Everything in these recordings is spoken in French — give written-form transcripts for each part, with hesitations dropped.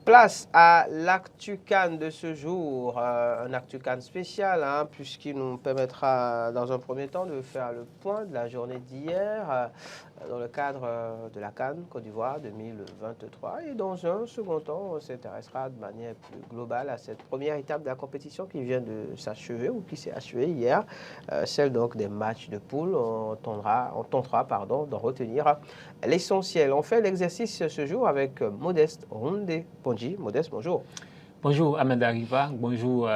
Place à l'Actu CAN de ce jour, un Actu CAN spécial, puisqu'il nous permettra dans un premier temps de faire le point de la journée d'hier dans le cadre de la CAN Côte d'Ivoire 2023. Et dans un second temps, on s'intéressera de manière plus globale à cette première étape de la compétition qui vient de s'achever ou qui s'est achevée hier, celle donc des matchs de poule. On tentera d'en retenir l'essentiel. On fait l'exercice ce jour avec Modeste Rondé-Ponji. Modeste, bonjour. Bonjour Ahmed Arriva, bonjour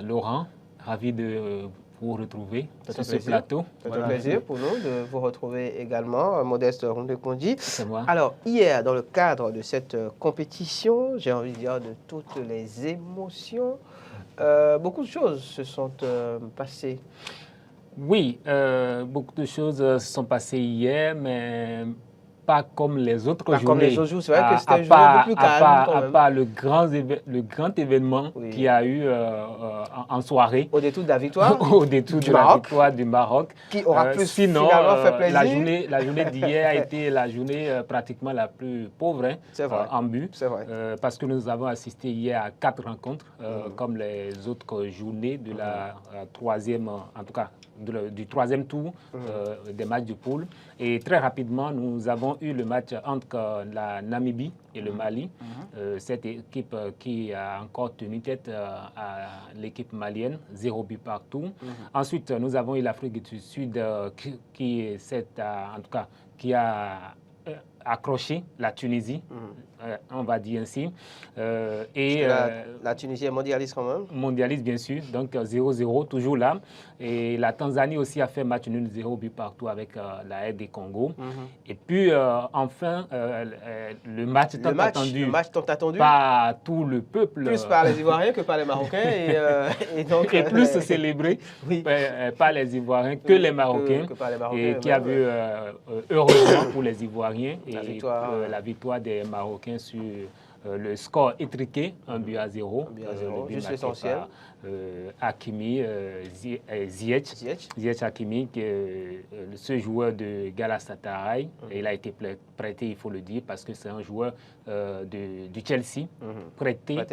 Laurent, ravi de vous retrouver sur ce plateau. C'est un plaisir pour nous de vous retrouver également, Modeste Rondé-Ponji. C'est moi. Alors, hier, dans le cadre de cette compétition, j'ai envie de dire de toutes les émotions, beaucoup de choses se sont passées. Oui, beaucoup de choses se sont passées hier, mais pas comme les autres journées. Comme les autres jours, c'est vrai que c'était une journée un peu plus calme. À part le grand événement qu'il y a eu en soirée. Au détour de la victoire. Au détour de la victoire du Maroc. Qui aura plus sinon, finalement fait plaisir. La journée d'hier a été la journée pratiquement la plus pauvre en but. C'est vrai. Parce que nous avons assisté hier à 4 rencontres, comme les autres journées de la troisième, en tout cas du troisième tour des matchs de poule. Et très rapidement, nous avons eu le match entre la Namibie et le Mali. Cette équipe qui a encore tenu tête à l'équipe malienne, 0 but partout. Ensuite, nous avons eu l'Afrique du Sud qui a accroché la Tunisie, on va dire ainsi. La Tunisie est mondialiste quand même. Mondialiste, bien sûr, donc 0-0, toujours là. Et la Tanzanie aussi a fait match nul 0 but partout avec la RD Congo. Et puis, enfin, le match tant attendu. Le match tant attendu. Par tout le peuple. Plus par les Ivoiriens que par les Marocains. Et plus célébré par les Ivoiriens que les Marocains. Que par les Marocains. Et qui a vu, heureusement pour les Ivoiriens, la victoire des Marocains sur le score étriqué, 1-0. Juste l'essentiel. Hakimi, Ziyech Hakimi, ce joueur de Galatasaray, il a été prêté, il faut le dire, parce que c'est un joueur du Chelsea, prêté à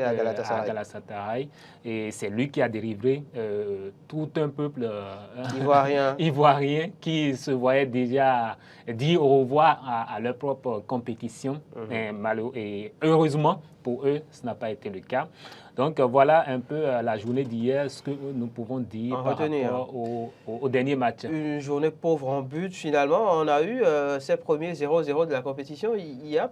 Galatasaray. Et c'est lui qui a délivré tout un peuple ivoirien qui se voyait déjà dire au revoir à leur propre compétition. Et heureusement, pour eux, ce n'a pas été le cas. Donc voilà un peu la journée d'hier, ce que nous pouvon dire par rapport au dernier match. Une journée pauvre en but, finalement. On a eu ces premiers 0-0 de la compétition hier,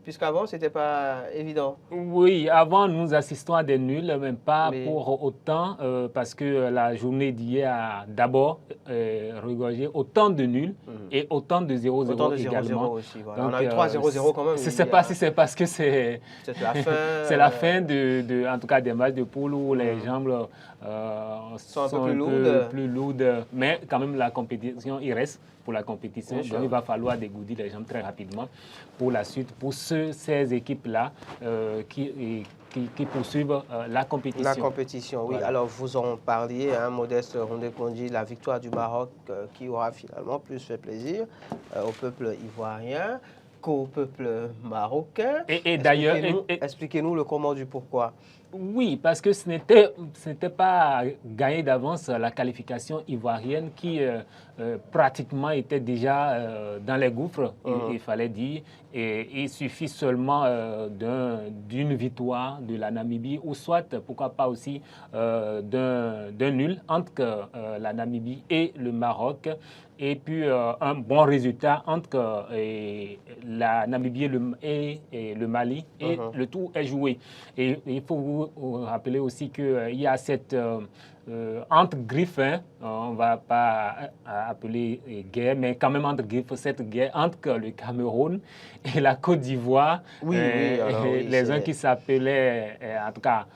puisqu'avant, ce n'était pas évident. Oui, avant, nous assistons à des nuls, même pas pour autant, parce que la journée d'hier a d'abord regorgé autant de nuls et autant de 0-0 également. Aussi, voilà. Donc, on a eu 3-0-0 quand même. Je ne sais pas si c'est parce que c'est la fin en tout cas des matchs de poule où les jambes sont un peu plus lourdes. Mais quand même, la compétition, il reste pour la compétition. Donc, il va falloir dégourdir les jambes très rapidement pour la suite, pour ces équipes-là qui poursuivent la compétition. La compétition, oui. Voilà. Alors, vous en parliez, Modeste Rondé-Ponji, la victoire du Maroc qui aura finalement plus fait plaisir au peuple ivoirien qu'au peuple marocain. Et d'ailleurs, expliquez-nous le comment du pourquoi. Oui, parce que ce n'était pas gagné d'avance la qualification ivoirienne qui pratiquement était déjà dans les gouffres, il fallait dire. Et il suffit seulement d'une victoire de la Namibie ou soit, pourquoi pas aussi, d'un nul entre la Namibie et le Maroc. Et puis un bon résultat entre la Namibie et le Mali. Et le tout est joué. Et il faut vous rappeler aussi qu'il y a cette entre griffes, on ne va pas appeler guerre, mais quand même entre griffes, cette guerre entre le Cameroun et la Côte d'Ivoire. Les uns qui s'appelaient, en tout cas,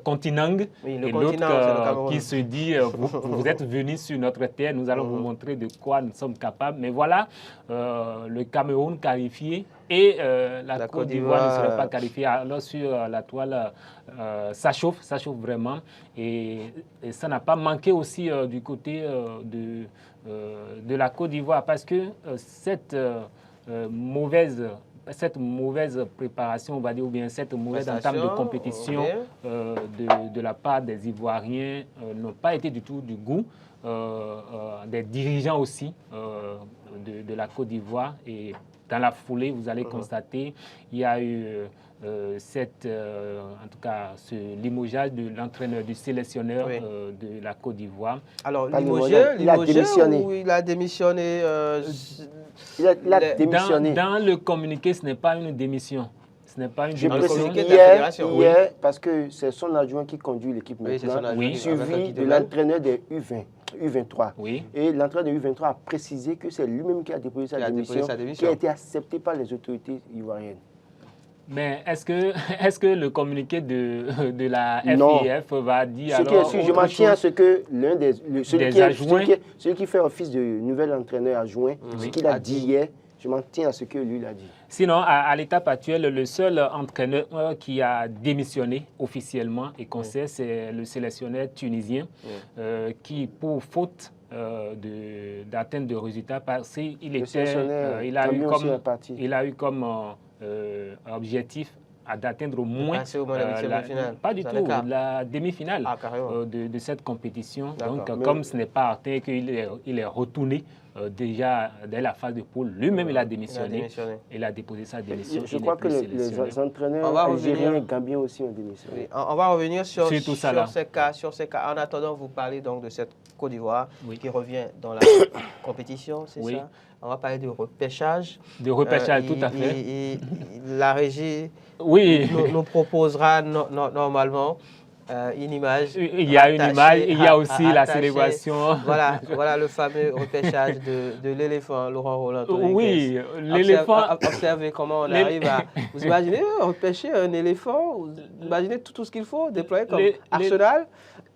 Continang, et l'autre qui se dit vous êtes venus sur notre terre, nous allons vous montrer de quoi nous sommes capables. Mais voilà, le Cameroun qualifié et la Côte d'Ivoire ne serait pas qualifiée. Alors sur la toile, ça chauffe vraiment. Et ça n'a pas manqué aussi du côté de la Côte d'Ivoire parce que cette mauvaise cette mauvaise préparation, on va dire, ou bien cette mauvaise entame de compétition de la part des Ivoiriens n'ont pas été du tout du goût des dirigeants aussi de la Côte d'Ivoire. Et dans la foulée, vous allez constater, il y a eu en tout cas, ce limogeage de l'entraîneur, du sélectionneur de la Côte d'Ivoire. Alors, il a démissionné. Ou il a démissionné il a démissionné. Dans le communiqué, ce n'est pas une démission. Ce n'est pas une démission. Hier, parce que c'est son adjoint qui conduit l'équipe maintenant, suivi de l'entraîneur des U23. Oui. Et l'entraîneur des U23 a précisé que c'est lui-même qui a déposé sa démission, qui a été acceptée par les autorités ivoiriennes. Mais est-ce que le communiqué de la FIF va dire je m'en tiens à ce que celui qui fait office de nouvel entraîneur adjoint, ce qu'il a dit hier, je m'en tiens à ce que lui l'a dit. Sinon, à l'étape actuelle, le seul entraîneur qui a démissionné officiellement et qu'on sait, c'est le sélectionneur tunisien qui, pour faute d'atteinte de résultats, parce qu'il a eu comme objectif d'atteindre au moins pas du tout la demi-finale de cette compétition. Donc, comme ce n'est pas atteint, qu'il est retourné déjà dès la phase de poule, lui-même il a démissionné. Il a déposé sa démission. Je crois que les entraîneurs algériens et gambiens aussi ont démissionné. On va revenir sur ces cas. En attendant, vous parlez donc de cette Côte d'Ivoire qui revient dans la compétition, c'est ça? On va parler de repêchage. De repêchage, tout à fait. Et la régie nous proposera normalement une image. Il y a une image, il y a aussi la célébration. Voilà le fameux repêchage de l'éléphant, Laurent Roland. Oui, l'éléphant. Observez comment on arrive à... Vous imaginez repêcher un éléphant, vous imaginez tout ce qu'il faut déployer comme arsenal.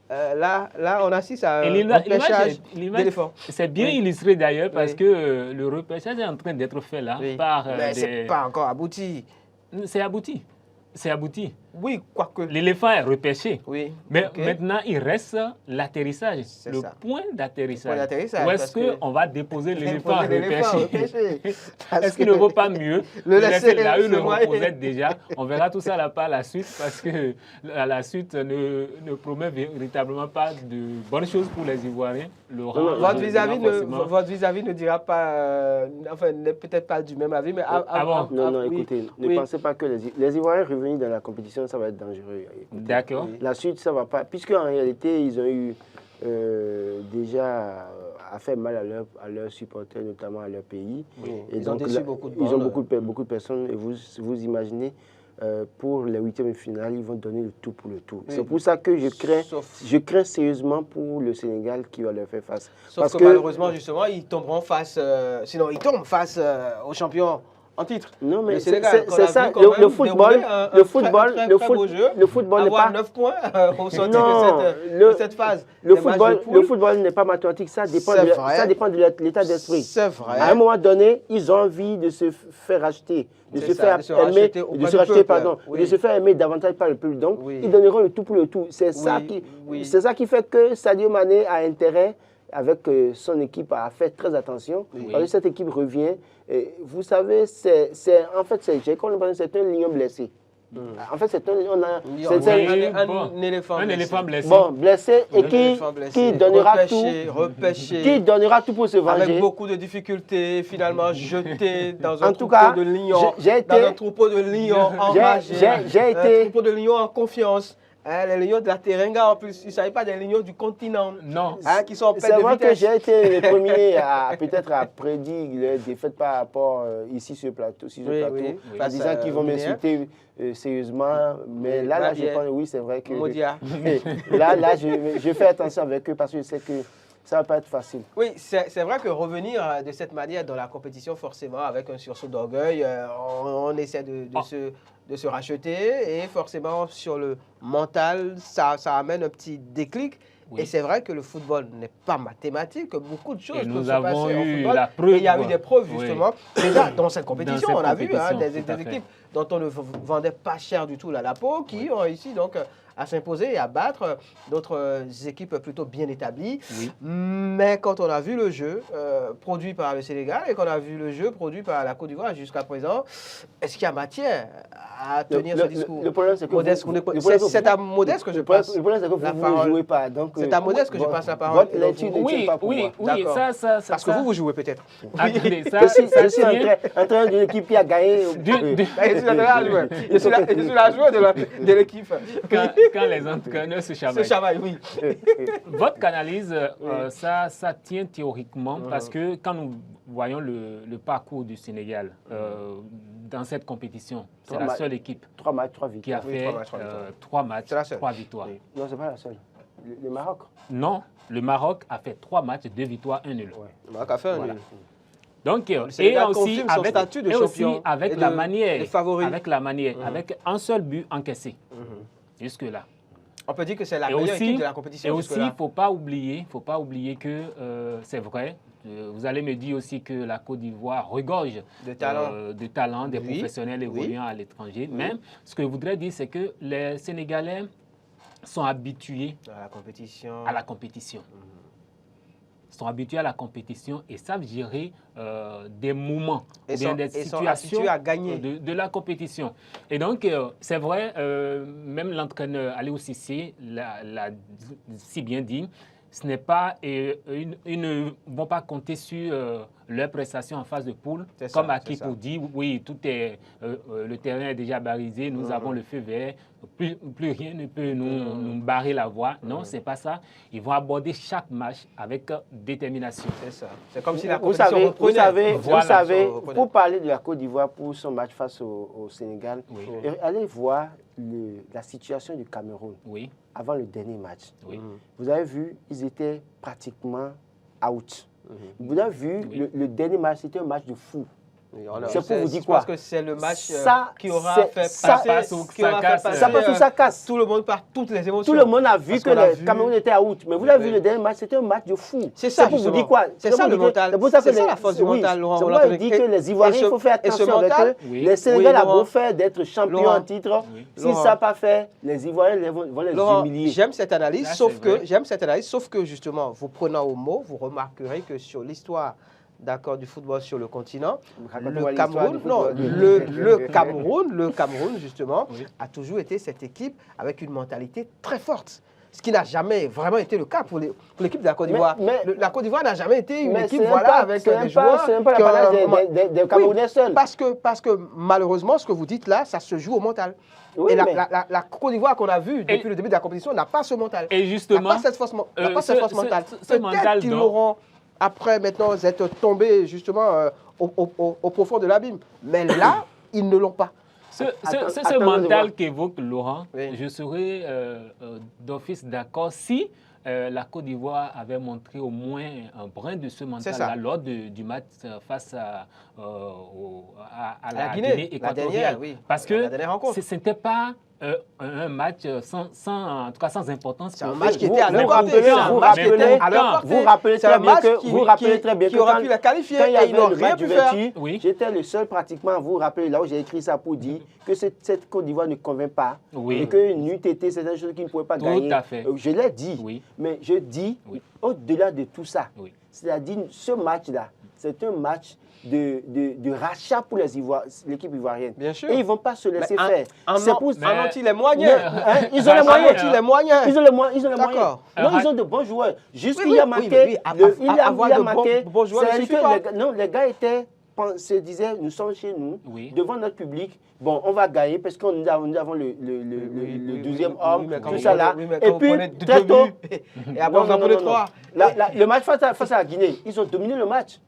Là, on assiste à un repêchage d'éléphants. C'est bien illustré d'ailleurs parce que le repêchage est en train d'être fait là par... Mais ce n'est pas encore abouti. C'est abouti. C'est abouti. Oui, quoique. L'éléphant est repêché. Oui. Mais maintenant, il reste l'atterrissage. Le point d'atterrissage. Où est-ce qu'on va déposer l'éléphant repêché? Est-ce qu'il ne vaut pas mieux le laisser là où le reposait déjà? On verra tout ça là par la suite parce que la suite ne promet véritablement pas de bonnes choses pour les Ivoiriens. Votre vis-à-vis ne dira pas, enfin, n'est peut-être pas du même avis, mais non, écoutez, ne pensez pas que les Ivoiriens revenus dans la compétition, ça va être dangereux. D'accord. La suite, ça ne va pas. Puisqu'en réalité, ils ont eu déjà à faire mal à leurs supporters, notamment à leur pays. Et ils ont déçu beaucoup de monde. Ils ont beaucoup de personnes. Et vous imaginez, pour les huitièmes de finale, ils vont donner le tout pour le tout. C'est pour ça que je crains sérieusement pour le Sénégal qui va leur faire face. Sauf que malheureusement, justement, ils tomberont face, sinon ils tombent face aux champions en titre. Non, mais c'est ça. Le football n'est pas 9 points au sortir de cette phase. Le football n'est pas mathématique. Ça dépend de l'état d'esprit. C'est vrai. À un moment donné, ils ont envie de se faire acheter, de se faire aimer davantage par le peuple. Donc, ils donneront le tout pour le tout. C'est ça qui fait que Sadio Mané a intérêt, avec son équipe, à faire très attention. Parce que cette équipe revient. Et vous savez, en fait, c'est un lion blessé. En fait, c'est un éléphant blessé. Bon, blessé et qui donnera tout pour se venger. Avec beaucoup de difficultés, finalement jeté dans un troupeau de lions. Dans un troupeau de lions enragés. Un troupeau de lions en confiance. Les lions de la Teranga, en plus, ils ne savaient pas des lions du continent. Non. Qui sont en peine de vitesse. C'est vrai que j'ai été le premier à prédire les défaites par rapport ici sur le plateau, en disant qu'ils vont m'insulter sérieusement. Mais là, je pense, oui, c'est vrai que... Là, je fais attention avec eux parce que je sais que ça ne va pas être facile. Oui, c'est vrai que revenir de cette manière dans la compétition, forcément, avec un sursaut d'orgueil, on essaie de se racheter et forcément, sur le mental, ça amène un petit déclic. Oui. Et c'est vrai que le football n'est pas mathématique, que beaucoup de choses peuvent se passer en football. Et il y a eu des preuves, justement, déjà dans cette compétition. On a vu des équipes dont on ne vendait pas cher du tout la peau, qui ont réussi donc à s'imposer et à battre d'autres équipes plutôt bien établies. Oui. Mais quand on a vu le jeu produit par le Sénégal et qu'on a vu le jeu produit par la Côte d'Ivoire jusqu'à présent, est-ce qu'il y a matière à tenir ce discours? Le problème, c'est que c'est à Modeste que je passe le problème, c'est que vous ne jouez pas. C'est à Modeste que je passe la parole. Votre lecture ne tient pas pour moi. Oui, ça. Parce que vous jouez peut-être. Attendez, je suis en train d'une équipe qui a gagné. Je suis la joueuse de l'équipe. Quand les entraîneurs se chamaillent. Oui. Votre analyse, ça tient théoriquement parce que quand nous voyons le parcours du Sénégal dans cette compétition, c'est la seule équipe 3 matchs, 3 victoires. qui a fait 3 matchs, 3 victoires. Oui. Non, ce n'est pas la seule. Le Maroc. Non, le Maroc a fait 3 matchs, 2 victoires, 1 nul. Ouais. Le Maroc a fait un nul. Donc, et aussi avec la manière, avec un seul but encaissé jusque-là. On peut dire que c'est la meilleure équipe de la compétition. Et aussi, il ne faut pas oublier que c'est vrai. Vous allez me dire aussi que la Côte d'Ivoire regorge de talents, des professionnels évoluant à l'étranger. Mais ce que je voudrais dire, c'est que les Sénégalais sont habitués à la compétition. Sont habitués à la compétition et savent gérer des moments des situations à gagner. De la compétition. Et donc, c'est vrai, même l'entraîneur Aliou Cissé l'a si bien dit, ce n'est pas, ils ne vont pas compter sur leurs prestations en phase de poule, comme acquis pour dire, oui, tout est, le terrain est déjà barisé, nous avons le feu vert, plus rien ne peut nous barrer la voie. Non, ce n'est pas ça. Ils vont aborder chaque match avec détermination. C'est ça. C'est comme si la compétition reprenait. Vous savez, pour parler de la Côte d'Ivoire pour son match face au Sénégal, allez voir la situation du Cameroun avant le dernier match. Vous avez vu, ils étaient pratiquement out. Vous avez vu, le dernier match, c'était un match de fou. C'est pour vous dire quoi? Parce que c'est le match qui aura fait passer, ça casse. Tout le monde par toutes les émotions. Tout le monde a vu que le Cameroun était out. Mais vous avez vu le dernier match, c'était un match de fou. C'est ça pour vous dire quoi? C'est ça le mental. C'est ça la force du mental, Laurent. C'est pour ça que je dis que les Ivoiriens, il faut faire attention avec eux. Les Sénégalais ont beau faire d'être champions en titre. S'ils ne savent pas faire, les Ivoiriens vont les humilier. J'aime cette analyse, sauf que justement, vous prenant au mot, vous remarquerez que sur l'histoire du football sur le continent, le Cameroun, justement, a toujours été cette équipe avec une mentalité très forte. Ce qui n'a jamais vraiment été le cas pour l'équipe de la Côte d'Ivoire. La Côte d'Ivoire n'a jamais été une équipe avec des joueurs... Ce n'est pas la des Camerounais seuls. Parce que malheureusement, ce que vous dites là, ça se joue au mental. Oui, et la Côte d'Ivoire qu'on a vue depuis le début de la compétition n'a pas ce mental. Et justement... n'a pas cette force mentale. Peut-être qu'ils l'auront... Après, maintenant, vous êtes tombés justement au profond de l'abîme. Mais là, ils ne l'ont pas. Ce mental qu'évoque Laurent, je serais d'office d'accord si la Côte d'Ivoire avait montré au moins un brin de ce mental lors du match face à la Guinée équatoriale. Parce que ce n'était pas un match sans importance. C'est un match qui était à leur Vous rappelez très bien qui aurait pu la qualifier quand il y avait le match du Vertu, j'étais le seul pratiquement à vous rappeler, là où j'ai écrit ça pour dire que cette Côte d'Ivoire ne convainc pas et que l'UTT, c'est une chose qui ne pouvait pas gagner. Tout à fait. Je l'ai dit, mais je dis au-delà de tout ça, c'est-à-dire ce match-là, c'est un match de rachat pour l'équipe ivoirienne. Bien sûr. Et ils ne vont pas se laisser faire. En ont-ils les moyens? Ils ont les moyens. Ils ont les moyens. D'accord. Non, ils ont de bons joueurs. Juste qu'il y a marqué. Il a marqué. Les gars se disaient, nous sommes chez nous, devant notre public. Bon, on va gagner parce que nous avons le 12e homme, tout ça là. Et puis, très tôt. Et après, on a pris le 3. Le match face à la Guinée, ils ont dominé le match.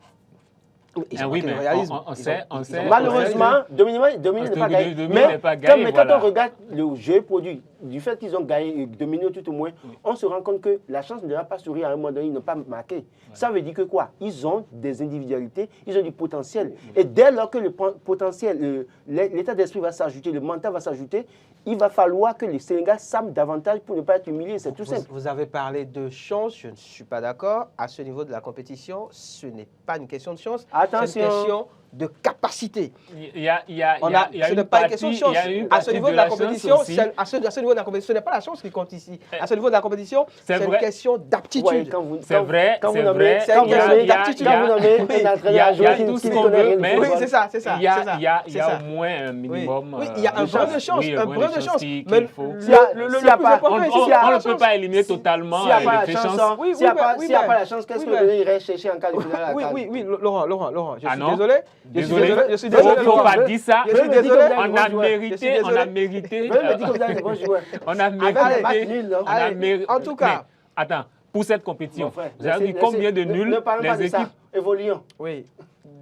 On sait. Malheureusement, dominer n'est pas gagné. Mais quand on regarde le jeu produit, du fait qu'ils ont gagné, dominé tout au moins, on se rend compte que la chance ne va pas sourire à un moment donné, ils n'ont pas marqué. Ça veut dire que quoi? Ils ont des individualités, ils ont du potentiel. Et dès lors que le potentiel, l'état d'esprit va s'ajouter, le mental va s'ajouter, il va falloir que les Sénégal s'arment davantage pour ne pas être humiliés. C'est tout simple. Vous avez parlé de chance, je ne suis pas d'accord. À ce niveau de la compétition, ce n'est pas une question de chance. Attention. C'est une question de capacité. Ce n'est pas une question de chance. À ce niveau de la compétition, ce n'est pas la chance qui compte ici. À ce niveau de la compétition, c'est une question d'aptitude. C'est vrai. Quand vous nommez un entraîneur à jouer qui ne connaît rien. Oui, c'est ça. Il y a au moins un minimum. Oui, il y a un brin de chance. Un brin de chance. Mais on ne peut pas éliminer totalement les chances. S'il n'y a pas la chance, qu'est-ce que le Bénin irait chercher en cas de finale? Oui, Laurent, je suis désolé. Je suis désolé. Il ne faut pas dire ça. Je suis désolé. On a mérité. En tout cas. Attends, pour cette compétition, vous avez vu combien de nuls les équipes évoluant. Oui.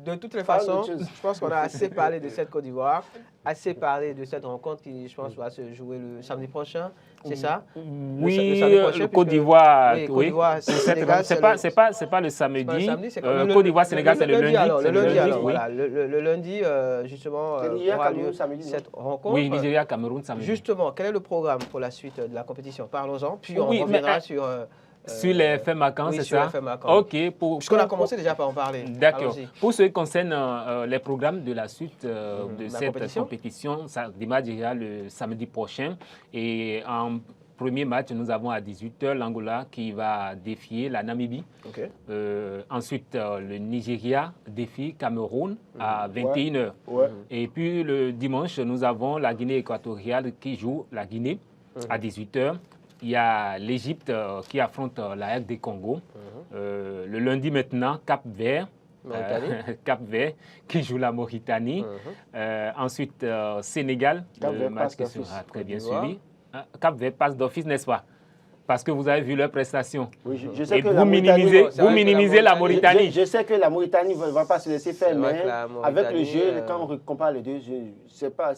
De toutes les façons, je pense qu'on a assez parlé de cette Côte d'Ivoire, assez parlé de cette rencontre qui, je pense, va se jouer le samedi prochain. C'est ça? Oui, le Côte d'Ivoire. Oui, c'est pas le samedi. Côte d'Ivoire, Sénégal, c'est le lundi. Le lundi, alors, voilà. Le lundi, justement, aura lieu cette rencontre. Oui, Nigeria, Cameroun, samedi. Justement, quel est le programme pour la suite de la compétition? Parlons-en, puis on reviendra sur... Sur les faits marquants, oui, c'est ça? Ok. Puisqu'on a commencé déjà par en parler. D'accord. Pour ce qui concerne les programmes de la suite de cette compétition, ça démarre déjà le samedi prochain. Et en premier match, nous avons à 18h l'Angola qui va défier la Namibie. Okay. Ensuite, le Nigeria défie Cameroun à 21h. Ouais. Et puis le dimanche, nous avons la Guinée équatoriale qui joue la Guinée à 18h. Il y a l'Égypte qui affronte la RD Congo. Le lundi maintenant, Cap-Vert. Cap Vert qui joue la Mauritanie. Ensuite, Sénégal, le match qui sera très bien suivi. Cap Vert passe d'office, n'est-ce pas? Parce que vous avez vu leurs prestations. Oui, je sais que vous minimisez la Mauritanie. Je sais que la Mauritanie ne va pas se laisser faire, mais avec le jeu, quand on compare les deux, je ne sais pas.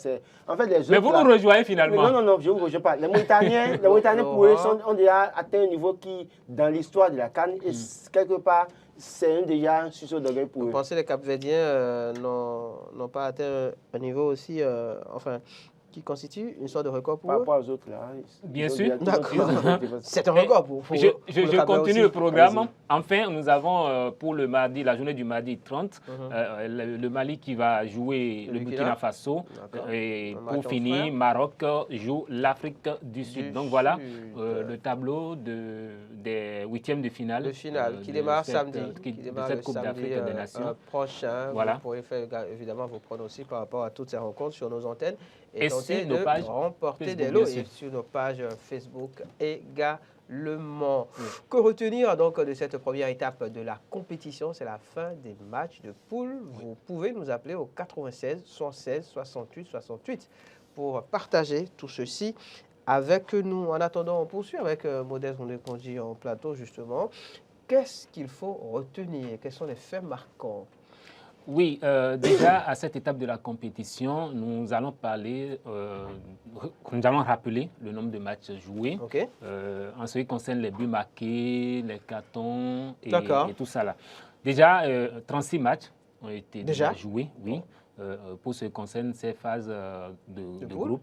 En fait, les autres, mais vous nous rejoignez finalement. Non, je ne vous rejoins pas. Les Mauritaniens pour eux, ont déjà atteint un niveau qui, dans l'histoire de la CAN, et quelque part, c'est déjà un sujet d'orgueil pour eux. Vous pensez que les Cap-Verdiens n'ont pas atteint un niveau aussi, qui constitue une sorte de record pour eux? Par rapport aux autres, là. Bien sûr. C'est un record pour je continue le programme. Enfin, nous avons pour le mardi, la journée du mardi 30, le Mali qui va jouer le Burkina Faso. Et pour finir, Maroc joue l'Afrique du Sud. Donc voilà le tableau des huitièmes de finale. Le final qui démarre samedi. De cette Coupe d'Afrique des Nations. Prochain. Voilà. Vous pourrez faire évidemment vos pronostics par rapport à toutes ces rencontres sur nos antennes. Et sur nos pages remporter des lots et sur nos pages Facebook également. Que retenir donc de cette première étape de la compétition? C'est la fin des matchs de poule. Vous pouvez nous appeler au 96 116 68 68 pour partager tout ceci avec nous. En attendant, on poursuit avec Modeste Rondekonji en plateau justement. Qu'est-ce qu'il faut retenir? Quels sont les faits marquants? Oui, déjà à cette étape de la compétition, nous allons parler, nous allons rappeler le nombre de matchs joués. Okay. En ce qui concerne les buts marqués, les cartons et tout ça là. Déjà, 36 matchs ont été déjà joués, oui, pour ce qui concerne ces phases de groupe.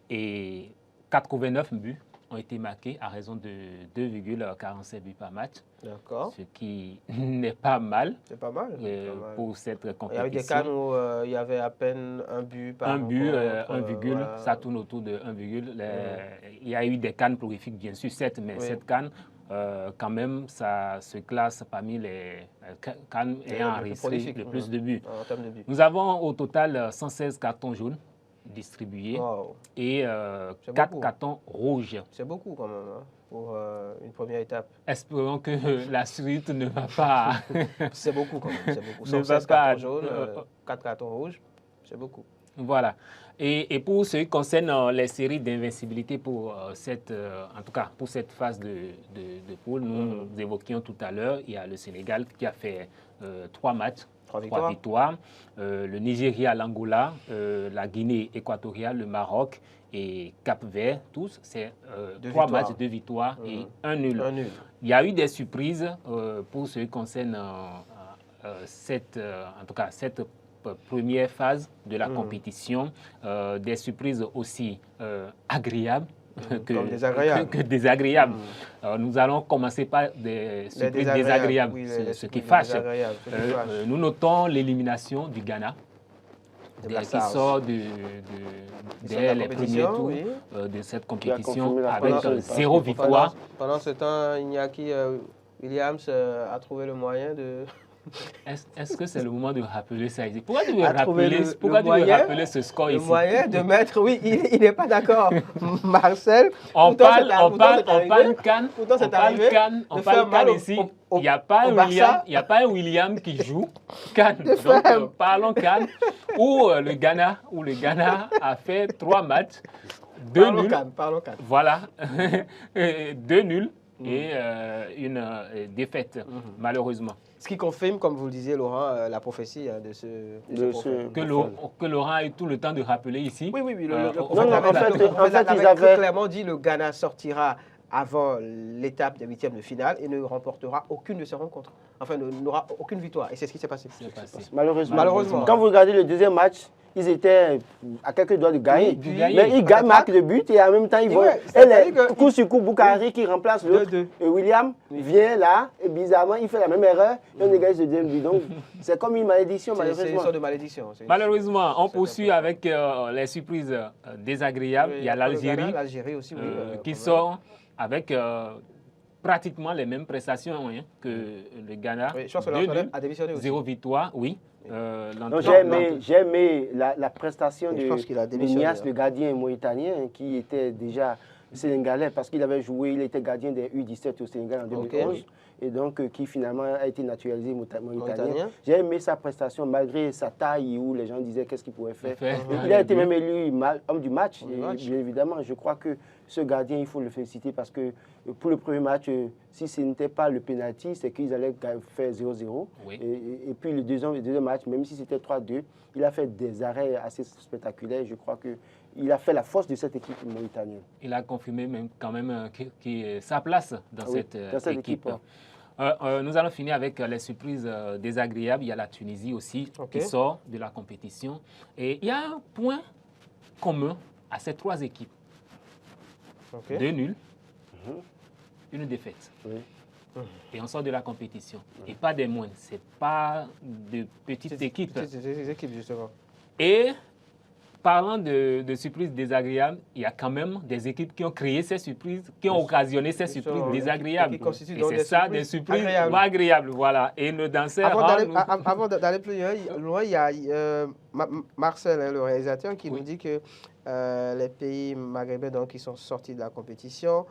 Et 89 buts ont été marqués à raison de 2,47 buts par match. D'accord. Ce qui n'est pas mal. C'est pas mal. Pour cette compétition. Il y avait des cas où il y avait à peine un but par un but, un virgule, voilà. Ça tourne autour de 1 virgule. Il y a eu des cannes prolifiques, bien sûr, 7, mais cette canne, quand même, ça se classe parmi les cannes ayant enregistré le plus de buts. En termes de buts. Nous avons au total 116 cartons jaunes distribués et 4 cartons rouges. C'est beaucoup quand même pour une première étape. Espérons que la suite ne va pas... C'est beaucoup quand même, c'est beaucoup. 116 cartons jaunes, 4 cartons rouges, c'est beaucoup. Voilà. Et pour ce qui concerne les séries d'invincibilité pour en tout cas pour cette phase de poule, nous évoquions tout à l'heure, il y a le Sénégal qui a fait 3 matchs. 3 victoires. Le Nigeria, l'Angola, la Guinée équatoriale, le Maroc et Cap-Vert, tous, c'est 3 matchs, 2 victoires et 1 nul. Il y a eu des surprises pour ce qui concerne cette première phase de la compétition, des surprises aussi agréables que désagréables. Nous allons commencer par des surprises désagréables, ce qui fâche. Nous notons l'élimination du Ghana, qui sort dès les premiers tours de cette compétition avec 0 victoire. Pendant ce temps, Iñaki Williams a trouvé le moyen de... Est-ce que c'est le moment de rappeler ça ici? Pourquoi tu veux rappeler ce score ici? Le moyen de mettre... Oui, il n'est pas d'accord. Marcel, on parle Cannes, on parle Cannes ici. Il n'y a pas un William qui joue Cannes. Donc, parlons Cannes, où le Ghana a fait 3 matchs, 2 nuls. Parlons Cannes. Voilà, 2 nuls. Et une défaite, malheureusement. Ce qui confirme, comme vous le disiez, Laurent, la prophétie de ce que Laurent a eu tout le temps de rappeler ici. Oui. Le prophète avait clairement dit le Ghana sortira avant l'étape des 8e de finale et ne remportera aucune de ses rencontres. Enfin, n'aura aucune victoire. Et c'est ce qui s'est passé. Malheureusement. Quand vous regardez le deuxième match, ils étaient à quelques doigts de gagner. Mais ils gagnent, marquent de but et en même temps, ils vont. Coup sur coup, Boukari qui remplace l'autre. Et William vient là et bizarrement, il fait la même erreur et on égalise le deuxième but. Donc, c'est comme une malédiction, malheureusement. C'est une sorte de malédiction. Malheureusement, on poursuit avec les surprises désagréables. Il y a l'Algérie aussi, qui sort avec pratiquement les mêmes prestations que le Ghana. Je pense que l'entraîneur a démissionné aussi. 0 victoire, oui. J'ai aimé la prestation de Nias, le gardien mauritanien, qui était déjà sénégalais parce qu'il avait joué, il était gardien des U17 au Sénégal en 2011. Et donc qui finalement a été naturalisé mauritanien. J'ai aimé sa prestation malgré sa taille où les gens disaient qu'est-ce qu'il pouvait faire. Il a été même élu homme du match. Et évidemment, je crois que ce gardien, il faut le féliciter parce que pour le premier match, si ce n'était pas le penalty, c'est qu'ils allaient faire 0-0. Oui. Et puis le deuxième match, même si c'était 3-2, il a fait des arrêts assez spectaculaires. Je crois qu'il a fait la force de cette équipe mauritanienne. Il a confirmé quand même sa place dans cette équipe. Nous allons finir avec les surprises désagréables. Il y a la Tunisie aussi qui sort de la compétition. Et il y a un point commun à ces 3 équipes. 2 nuls, une défaite. Et on sort de la compétition. Et pas des moindres. Ce n'est pas de petites équipes. Des équipes, justement. Et parlant de surprises désagréables, il y a quand même des équipes qui ont créé ces surprises, qui ont occasionné ces surprises désagréables. Et c'est ça, des surprises agréables. Voilà. Et le danseur... Avant d'aller plus loin, il y a Marcel, le réalisateur, qui nous dit que les pays maghrébins donc, qui sont sortis de la compétition,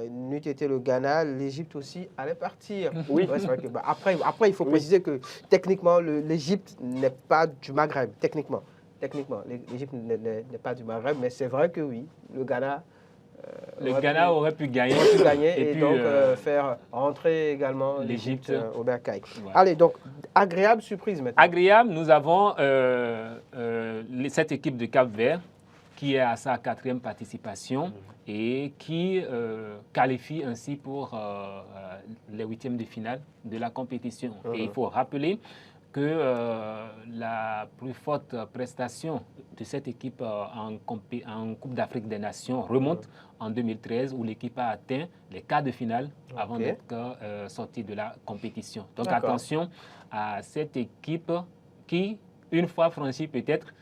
n'eût été le Ghana, l'Égypte aussi allait partir. Oui. C'est vrai que, après, il faut préciser que techniquement, l'Égypte n'est pas du Maghreb, techniquement. L'Égypte n'est pas du Maghreb, mais c'est vrai que oui, le Ghana... aurait pu gagner. Et donc faire rentrer également l'Égypte au bercail. Voilà. Allez, donc, agréable surprise maintenant. Agréable, nous avons cette équipe de Cap-Vert qui est à sa 4e participation et qui qualifie ainsi pour les 8e de finale de la compétition. Et il faut rappeler que la plus forte prestation de cette équipe en Coupe d'Afrique des Nations remonte en 2013 où l'équipe a atteint les quarts de finale avant d'être sortie de la compétition. Donc attention à cette équipe qui, une fois franchie peut-être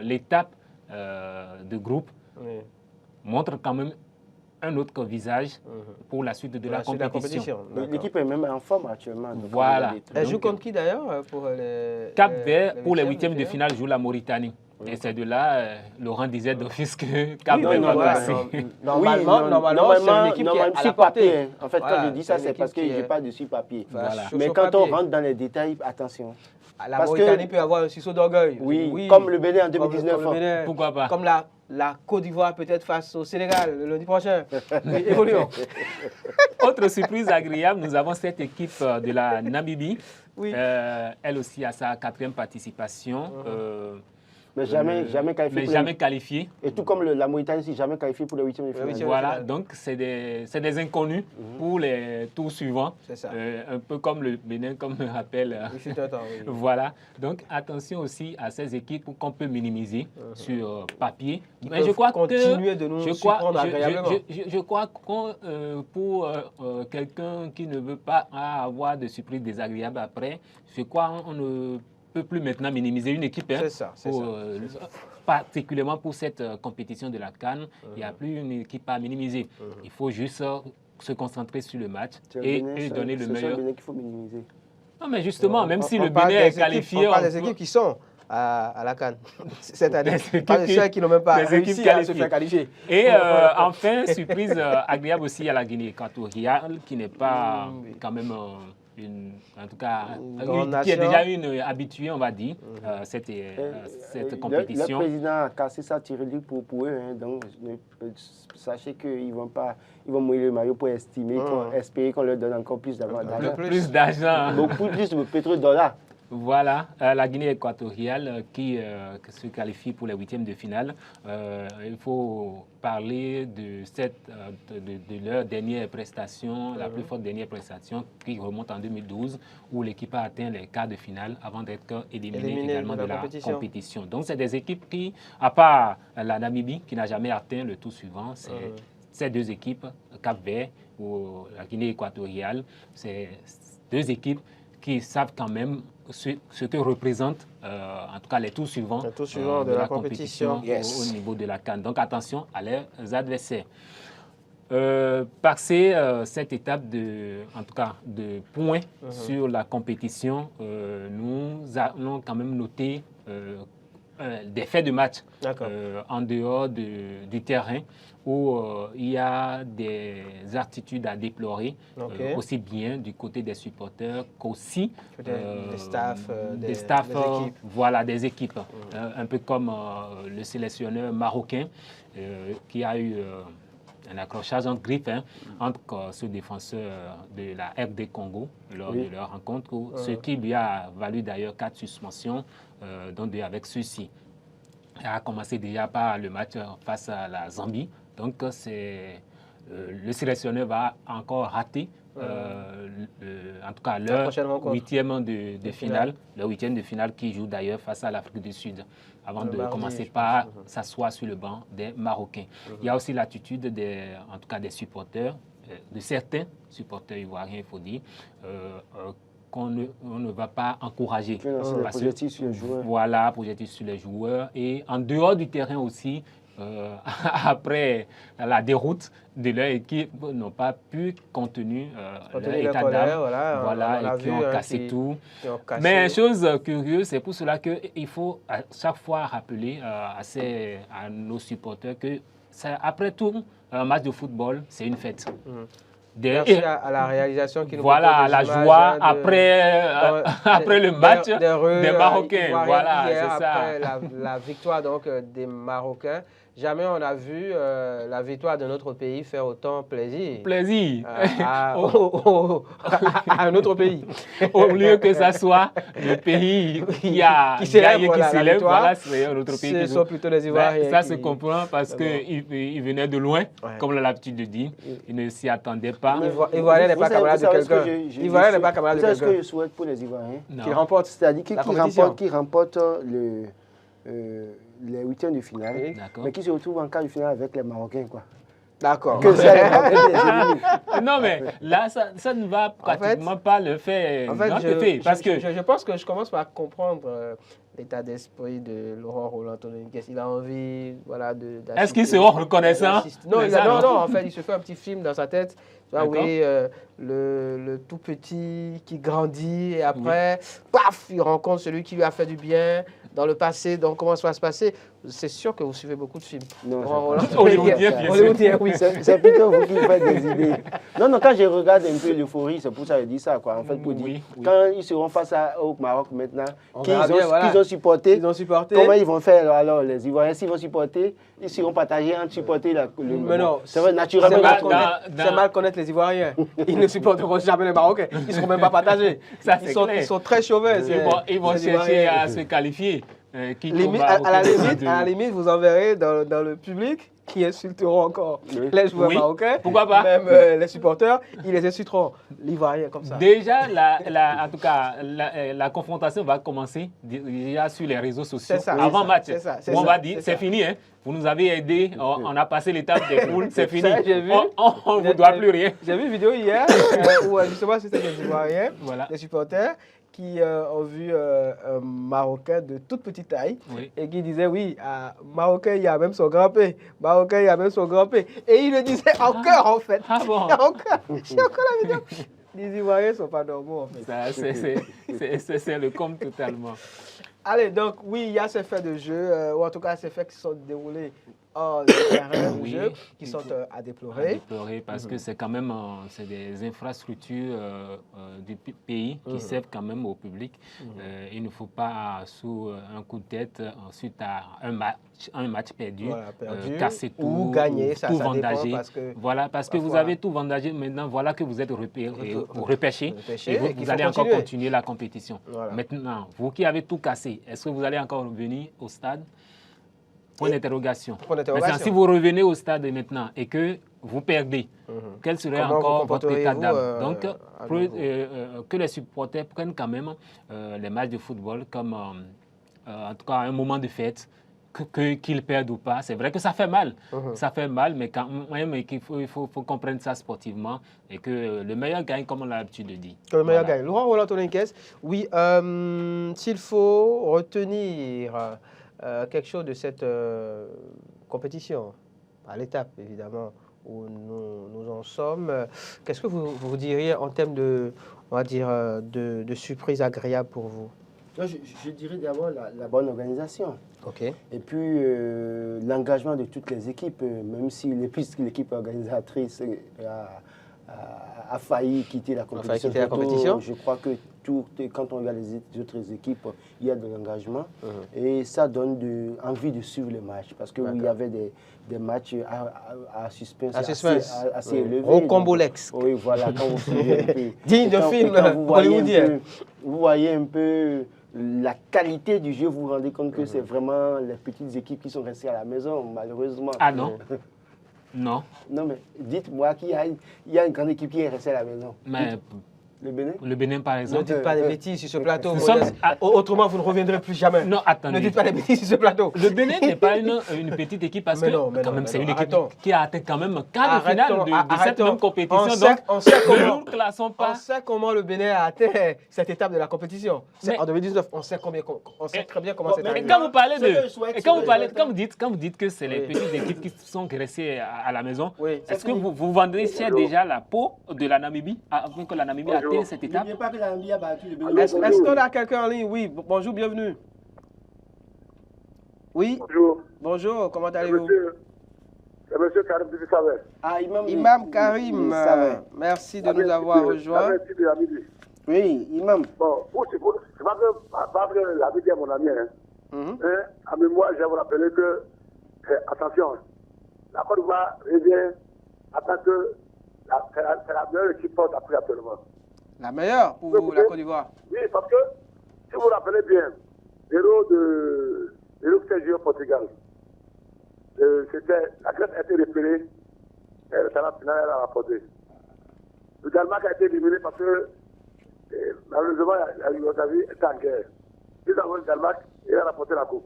l'étape de groupe, montre quand même un autre visage pour la suite de la compétition. L'équipe est même en forme actuellement. Voilà. Elle joue contre qui d'ailleurs pour Cap-Vert, pour les 8e de finale, joue la Mauritanie. Et c'est de là, Laurent disait d'office que Cap-Vert va passer. Normalement, c'est une équipe qui est à la portée. En fait, quand je dis ça, c'est parce que je n'ai pas de sur-papier. Mais quand on rentre dans les détails, attention. La Mauritanie peut avoir un sursaut d'orgueil. Oui, comme le Bénin en 2019. Pourquoi pas? Comme la Côte d'Ivoire peut-être face au Sénégal le lundi prochain. Évoluons. Autre surprise agréable, nous avons cette équipe de la Namibie. Elle aussi a sa 4e participation. Mais jamais qualifié. Mais jamais qualifié. Et tout comme la Mauritanie, c'est jamais qualifié pour les huitièmes de finale. Voilà, donc c'est des inconnus pour les tours suivants. C'est ça. Un peu comme le Bénin, comme me rappelle. Voilà, donc attention aussi à ces équipes qu'on peut minimiser sur papier. Mais je crois continuer de nous surprendre agréablement. Je crois que pour quelqu'un qui ne veut pas avoir de surprise désagréable après, je crois qu'on ne peut plus maintenant minimiser une équipe. C'est ça. Particulièrement pour cette compétition de la CAN, il n'y a plus une équipe à minimiser. Il faut juste se concentrer sur le match et donner le meilleur. C'est le Bénin qu'il faut minimiser. Non, mais justement, même si le Bénin est qualifié... On parle des équipes qui sont à la CAN cette année. Pas de ceux qui n'ont même pas réussi à se faire qualifier. Et enfin, surprise agréable aussi à la Guinée équatoriale, qui n'est pas quand même... en tout cas, qui est déjà une habituée, on va dire, cette compétition. Le président a cassé sa tirelire pour eux, hein, donc sachez qu'ils vont mouiller le maillot pour espérer qu'on leur donne encore plus d'argent. Plus d'argent. Beaucoup plus de pétrodollars. Voilà, la Guinée équatoriale qui se qualifie pour les huitièmes de finale. Il faut parler de leur dernière prestation, la plus forte dernière prestation qui remonte en 2012, où l'équipe a atteint les quarts de finale avant d'être éliminée également de la compétition. Donc, c'est des équipes qui, à part la Namibie, qui n'a jamais atteint le tour suivant, c'est ces deux équipes, Cap-Vert ou la Guinée équatoriale, c'est deux équipes qui savent quand même ce que représentent, en tout cas les tours suivants, de la compétition au niveau de la CAN. Donc attention à leurs adversaires. Passer cette étape en tout cas de points sur la compétition, nous allons quand même noter des faits de match en dehors du terrain où il y a des attitudes à déplorer, aussi bien du côté des supporters qu'aussi des staffs, des équipes. Voilà, des équipes. Un peu comme le sélectionneur marocain qui a eu un accrochage entre griffes entre ce défenseur de la RD Congo lors de leur rencontre, ce qui lui a valu d'ailleurs 4 suspensions, dont 2 avec ceux-ci. Il a commencé déjà par le match face à la Zambie. Donc, le sélectionneur va encore rater, en tout cas, leur huitième de finale, le huitième de finale qui joue d'ailleurs face à l'Afrique du Sud, avant de commencer par s'asseoir sur le banc des Marocains. Il y a aussi l'attitude en tout cas des supporters, de certains supporters ivoiriens, il faut dire, qu'on ne va pas encourager. Projecter sur les joueurs. Voilà, projecter sur les joueurs. Et en dehors du terrain aussi, après la déroute de leur équipe, n'ont pas pu contenir leur état d'âme. Voilà, et qui ont cassé tout. Mais chose curieuse, c'est pour cela qu'il faut à chaque fois rappeler à nos supporters que après tout, un match de football, c'est une fête. Merci à la réalisation qui nous voilà, la joie après le match des Marocains. Voilà, c'est ça. Après la victoire donc, des Marocains. Jamais on a vu la victoire de notre pays faire autant plaisir. À un autre pays. Au lieu que ça soit le pays qui a gagné, qui célèbre, voilà, c'est un autre pays. Ce sont plutôt les Ivoiriens. Ça se comprend parce qu'ils venaient de loin, comme on a l'habitude de dire. Ils ne s'y attendaient pas. Ivoirien n'est pas camarade de quelqu'un. Ivoirien n'est pas camarade de quelqu'un. C'est ce que je souhaite pour les Ivoiriens. Qu'ils remportent. C'est-à-dire qu'ils remportent les huitièmes de finale, mais qui se retrouvent en quart de finale avec les Marocains, quoi. D'accord. Non, mais là, ça ne va pratiquement pas le faire. Je pense que je commence par comprendre l'état d'esprit de Laurent Roland-Tononi. Il a envie, voilà, Est-ce qu'ils seront reconnaissants? Non, en fait, il se fait un petit film dans sa tête. Oui, le tout petit qui grandit et après, paf, il rencontre celui qui lui a fait du bien dans le passé. Donc, comment ça va se passer? C'est sûr que vous suivez beaucoup de films. Non, Hollywoodien, oui. C'est plutôt vous qui faites des idées. Non, quand je regarde un peu l'euphorie, c'est pour ça que je dis ça, quoi. En fait, pour dire, quand ils seront face au Maroc maintenant, qu'ils ont supporté, comment ils vont faire alors les Ivoiriens? S'ils vont supporter, ils seront partagés entre supporter Mais non, c'est vrai, naturellement. C'est mal connaître les Ivoiriens. Ils ne supporteront jamais les Marocains. Ils ne seront même pas partagés. Ils sont très chauvins. Ils vont chercher à se qualifier. À la limite, vous en verrez dans le public qui insulteront encore les joueurs marocains. Pourquoi pas? Même les supporters, ils les insulteront. L'Ivoirien comme ça. Déjà, en tout cas, la confrontation va commencer déjà sur les réseaux sociaux. Avant match. On va dire, c'est fini. Hein. Vous nous avez aidés, on a passé l'étape des poules, c'est fini. On ne vous doit plus rien. J'ai vu une vidéo hier où justement c'était des Ivoiriens, des supporters, qui ont vu un Marocain de toute petite taille et qui disait oui, Marocain, il y a même son grand-père. Marocain, il y a même son grand-père. Et il le disait en cœur, en fait. Ah bon? J'ai encore la vidéo. Les Ivoiriens ne sont pas normaux, en fait. C'est le com totalement. Allez, donc oui, il y a ces faits de jeu, ou en tout cas ces faits qui sont déroulés hors terrain de jeu, qui sont à déplorer. À déplorer parce que c'est quand même des infrastructures du pays qui servent quand même au public. Il ne faut pas, sous un coup de tête, suite à un match perdu, casser tout, ou gagner, tout vendager. Parce que vous avez tout vendagé. Maintenant, voilà que vous êtes repêché et vous allez encore continuer la compétition. Maintenant, vous qui avez tout cassé, est-ce que vous allez encore revenir au stade? Point d'interrogation. Maintenant, si vous revenez au stade maintenant et que vous perdez, quel serait encore votre état d'âme? Donc, que les supporters prennent quand même les matchs de football comme, en tout cas, un moment de fête, qu'ils perdent ou pas. C'est vrai que ça fait mal. Ça fait mal, mais quand même, il faut qu'on prenne ça sportivement et que le meilleur gagne, comme on a l'habitude de dire. Que le meilleur gagne. Laurent Roland-Toninquès, oui, s'il faut retenir quelque chose de cette compétition, à l'étape évidemment où nous en sommes, qu'est-ce que vous diriez en termes de, on va dire, de surprise agréable pour vous? Je dirais d'abord la bonne organisation. Et puis l'engagement de toutes les équipes, même si l'équipe organisatrice a failli quitter la compétition. Je crois que quand on regarde les autres équipes, il y a de l'engagement et ça donne envie de suivre les matchs parce qu'il y avait des matchs à suspense assez élevés. Rocambolesque. Oui, voilà. Quand vous suivez un peu, digne de film hollywoodien. Vous voyez un peu la qualité du jeu, vous vous rendez compte que c'est vraiment les petites équipes qui sont restées à la maison, malheureusement. Ah non? Non. Non, mais dites-moi qu'il y a une grande équipe qui est restée à la maison. Mais le Bénin? Le Bénin, par exemple. Ne dites pas des bêtises sur ce plateau. Autrement, vous ne reviendrez plus jamais. Non, attendez. Ne dites pas des bêtises sur ce plateau. Le Bénin n'est pas une petite équipe parce que quand même c'est une équipe qui a atteint quand même quart de finale de cette même compétition. On sait comment le Bénin a atteint cette étape de la compétition. En 2019, on sait très bien comment c'est arrivé. Et quand vous parlez quand vous dites que c'est les petites équipes qui sont restées à la maison, est-ce que vous vendrez déjà la peau de la Namibie afin que la Namibie atteigne cette étape? N'oubliez pas que la Namibie a battu le Bénin. Est-ce qu'on a quelqu'un en ligne? Oui, bonjour, bienvenue. Oui. Bonjour. Bonjour, comment allez-vous? C'est monsieur Karim Dibissavet. Ah, Imam Karim, merci de nous avoir rejoints. Oui, Imam. Bon, c'est pas que la vie est mon ami. Mais moi, je vais vous rappeler que, attention, la Côte d'Ivoire revient en tant que c'est la meilleure équipe forte actuellement. La meilleure pour vous, la Côte d'Ivoire? Oui, parce que, si vous vous rappelez bien, l'héros qui s'est joué au Portugal, la Grèce a été repérée, et le talent final elle a rapporté. Le Danemark a été éliminé parce que, malheureusement, la Yougoslavie était en guerre. Nous avons le Danemark, il a rapporté la coupe.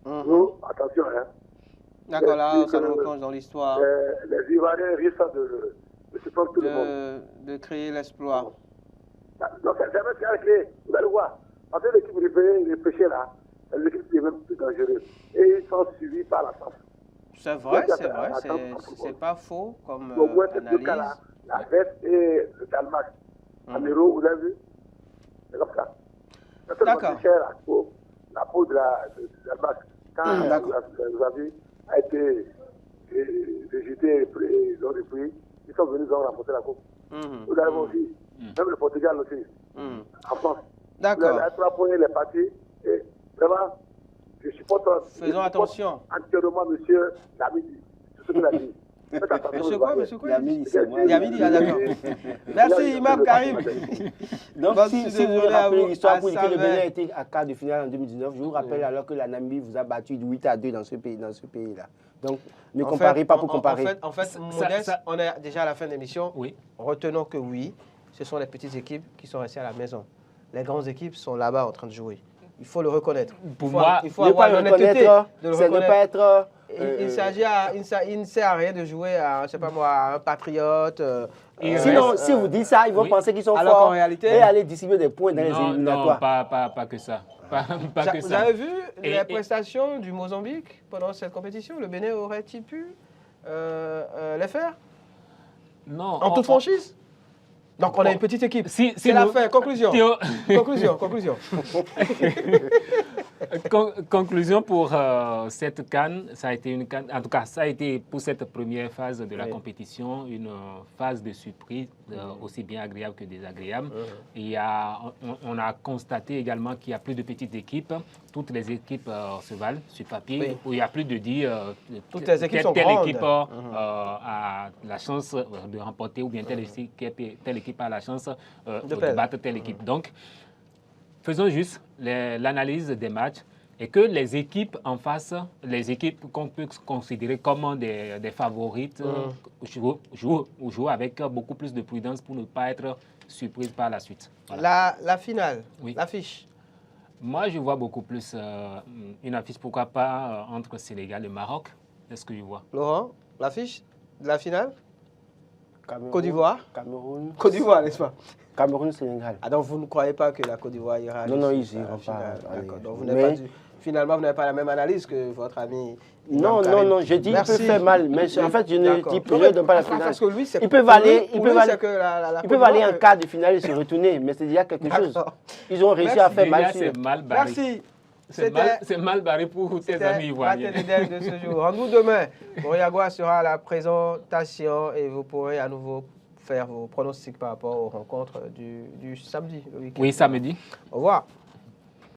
Donc, attention, hein. D'accord, là, ça nous replonge dans l'histoire. Les Ivoiriens risquent de supporter tout le monde. De créer l'exploit. Non, c'est jamais ce qu'il a créé. Vous allez voir. Parce que l'équipe repêchée là, l'équipe qui est même plus dangereuse. Et ils sont suivis par la France. C'est vrai, c'est pas faux comme au moins, ces analyse. deux cas-là, la Grèce et le Danemark, en euro, vous avez vu? C'est comme ça. D'accord. La peau de Danemark, quand vous avez a été rejeté, ils ont repris, ils sont venus, ils ont remporté la coupe. Vous avez aussi, même le Portugal aussi, en France. D'accord. Les 3 points, les partis, et vraiment, je supporte. Faisons attention. Entièrement, monsieur Namidi, tout ce qu'il a dit. Monsieur quoi, monsieur quoi? Yamini, c'est moi. Yamini, ah, d'accord. Merci, Imam Karim. Donc, si vous vous rappelez l'histoire pour dire que le Bénin a été à quart de finale en 2019, je vous rappelle alors que la Namibie vous a battu de 8-2 dans ce pays-là. Donc, ne comparez pas pour comparer. En fait, Modeste, on est déjà à la fin de l'émission. Oui. Retenons que oui, ce sont les petites équipes qui sont restées à la maison. Les grandes équipes sont là-bas en train de jouer. Il faut le reconnaître. Pour moi, il faut avoir l'honnêteté de le reconnaître. Ne pas être... Il ne sert à rien de jouer à, je sais pas moi, un patriote. Sinon, si vous dites ça, ils vont penser qu'ils sont alors forts en réalité, et aller distribuer des points dans les éliminatoires. Non, pas que ça. Vous avez vu les prestations du Mozambique pendant cette compétition? Le Bénin aurait-il pu les faire? Non. En toute franchise? Donc on a une petite équipe. C'est la fin. Conclusion. Conclusion. Conclusion pour cette CAN, ça a été une CAN, en tout cas ça a été pour cette première phase de la compétition une phase de surprise aussi bien agréable que désagréable. On a constaté également qu'il y a plus de petites équipes, toutes les équipes se valent sur papier, où il y a plus de dire toutes les équipes sont telle grandes. équipe a la chance de remporter ou bien telle équipe a la chance de battre telle équipe. Donc faisons juste l'analyse des matchs et que les équipes en face, les équipes qu'on peut considérer comme des favorites, jouent avec beaucoup plus de prudence pour ne pas être surprises par la suite. Voilà. La finale, l'affiche. Moi, je vois beaucoup plus une affiche, pourquoi pas, entre Sénégal et Maroc. Est-ce que je vois? Laurent, l'affiche de la finale? Cameroun, Côte d'Ivoire? Cameroun. Côte d'Ivoire, n'est-ce pas? Cameroun, Sénégal. Ah, donc vous ne croyez pas que la Côte d'Ivoire ira? Non, ils iront pas. D'accord. Donc finalement, vous n'avez pas la même analyse que votre ami. Non, je dis qu'il peut faire mal, mais en fait, je ne dis pas la finale. Parce que lui, ils peuvent aller en quart de finale et se retourner, mais c'est déjà quelque chose. Ils ont réussi à faire mal. Merci. C'est mal barré pour tes amis ivoiriens. C'était de ce jour. Rendez-vous demain. Moriagua sera à la présentation et vous pourrez à nouveau faire vos pronostics par rapport aux rencontres du samedi. Oui, samedi. Au revoir.